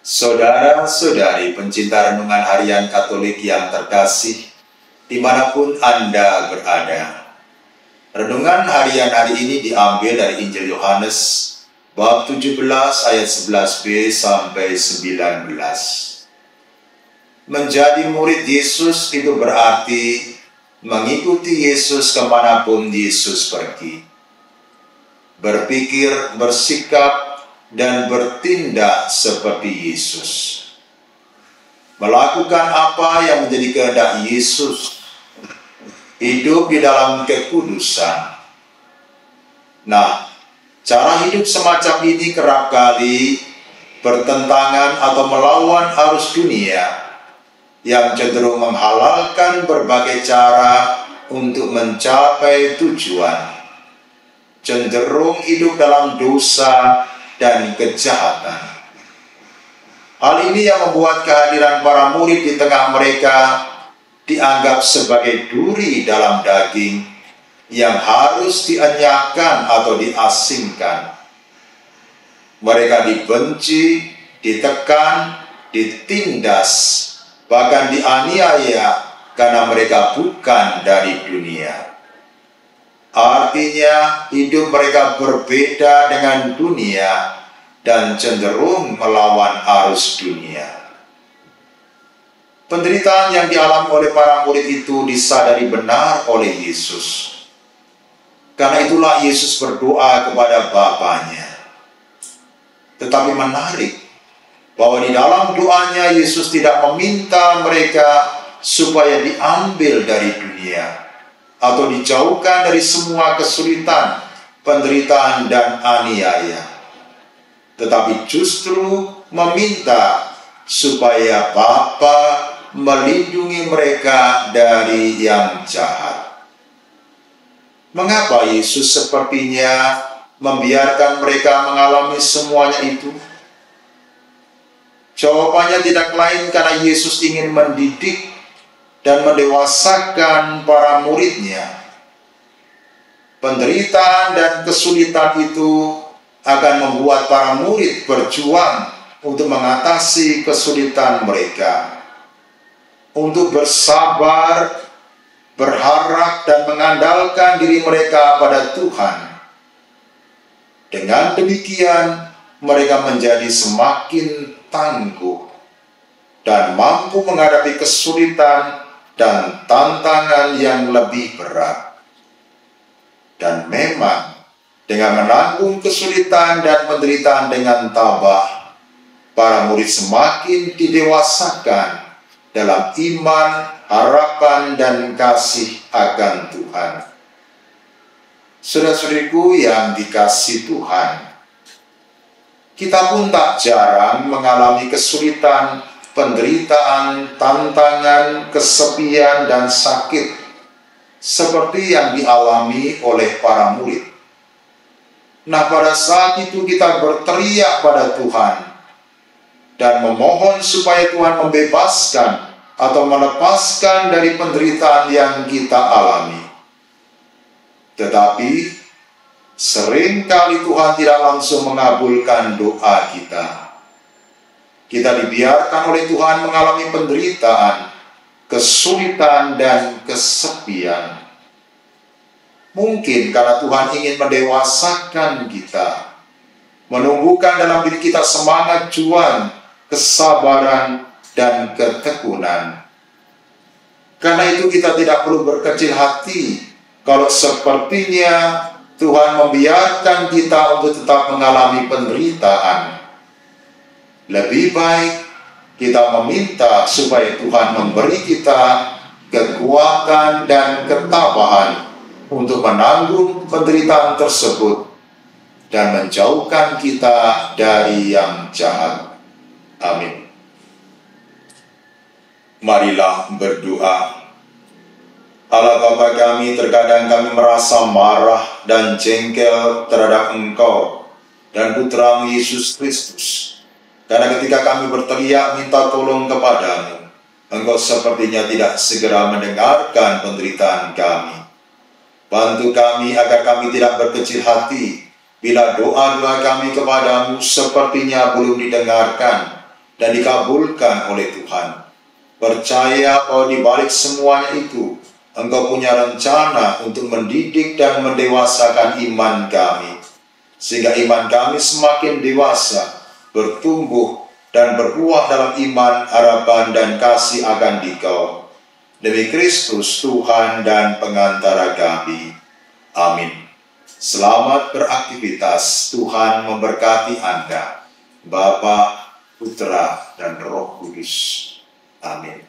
Saudara-saudari pencinta renungan harian Katolik yang terkasih, dimanapun Anda berada. Renungan harian hari ini diambil dari Injil Yohanes, bab 17 ayat 11b sampai 19. Menjadi murid Yesus itu berarti mengikuti Yesus kemanapun Yesus pergi. Berpikir, bersikap, dan bertindak seperti Yesus. Melakukan apa yang menjadi kehendak Yesus. Hidup di dalam kekudusan. Nah, cara hidup semacam ini kerap kali bertentangan atau melawan arus dunia yang cenderung menghalalkan berbagai cara untuk mencapai tujuan. Cenderung hidup dalam dosa dan kejahatan. Hal ini yang membuat kehadiran para murid di tengah mereka dianggap sebagai duri dalam daging yang harus dienyahkan atau diasingkan. Mereka dibenci, ditekan, ditindas, bahkan dianiaya karena mereka bukan dari dunia. Artinya hidup mereka berbeda dengan dunia dan cenderung melawan arus dunia. Penderitaan yang dialami oleh para murid itu disadari benar oleh Yesus. Karena itulah Yesus berdoa kepada Bapanya. Tetapi menarik bahwa di dalam doanya Yesus tidak meminta mereka supaya diambil dari dunia atau dijauhkan dari semua kesulitan, penderitaan, dan aniaya. Tetapi justru meminta supaya Bapa melindungi mereka dari yang jahat. Mengapa Yesus sepertinya membiarkan mereka mengalami semuanya itu? Jawabannya tidak lain karena Yesus ingin mendidik dan mendewasakan para muridnya. Penderitaan dan kesulitan itu akan membuat para murid berjuang untuk mengatasi kesulitan mereka, untuk bersabar, berharap, dan mengandalkan diri mereka pada Tuhan. Dengan demikian, mereka menjadi semakin tangguh dan mampu menghadapi kesulitan dan tantangan yang lebih berat. Dan memang dengan menanggung kesulitan dan penderitaan dengan tabah, para murid semakin didewasakan dalam iman, harapan, dan kasih akan Tuhan. Saudara-saudariku yang dikasihi Tuhan, kita pun tak jarang mengalami kesulitan, penderitaan, tantangan, kesepian, dan sakit seperti yang dialami oleh para murid. Nah, pada saat itu kita berteriak pada Tuhan dan memohon supaya Tuhan membebaskan atau melepaskan dari penderitaan yang kita alami. Tetapi seringkali Tuhan tidak langsung mengabulkan doa kita. Kita dibiarkan oleh Tuhan mengalami penderitaan, kesulitan, dan kesepian. Mungkin karena Tuhan ingin mendewasakan kita, menumbuhkan dalam diri kita semangat juang, kesabaran, dan ketekunan. Karena itu kita tidak perlu berkecil hati kalau sepertinya Tuhan membiarkan kita untuk tetap mengalami penderitaan. Lebih baik kita meminta supaya Tuhan memberi kita kekuatan dan ketabahan untuk menanggung penderitaan tersebut dan menjauhkan kita dari yang jahat. Amin. Marilah berdoa. Allah Bapa kami, terkadang kami merasa marah dan jengkel terhadap Engkau dan Putra-Mu Yesus Kristus. Karena ketika kami berteriak minta tolong kepadamu, Engkau sepertinya tidak segera mendengarkan penderitaan kami. Bantu kami agar kami tidak berkecil hati bila doa-doa kami kepadamu sepertinya belum didengarkan, dan dikabulkan oleh Tuhan. Percaya bahwa di balik semuanya itu, Engkau punya rencana untuk mendidik dan mendewasakan iman kami, sehingga iman kami semakin dewasa, bertumbuh, dan berbuah dalam iman, harapan, dan kasih akan Dikau. Demi Kristus Tuhan dan pengantara kami. Amin. Selamat beraktivitas. Tuhan memberkati Anda, Bapa, Putra, dan Roh Kudus. Amin.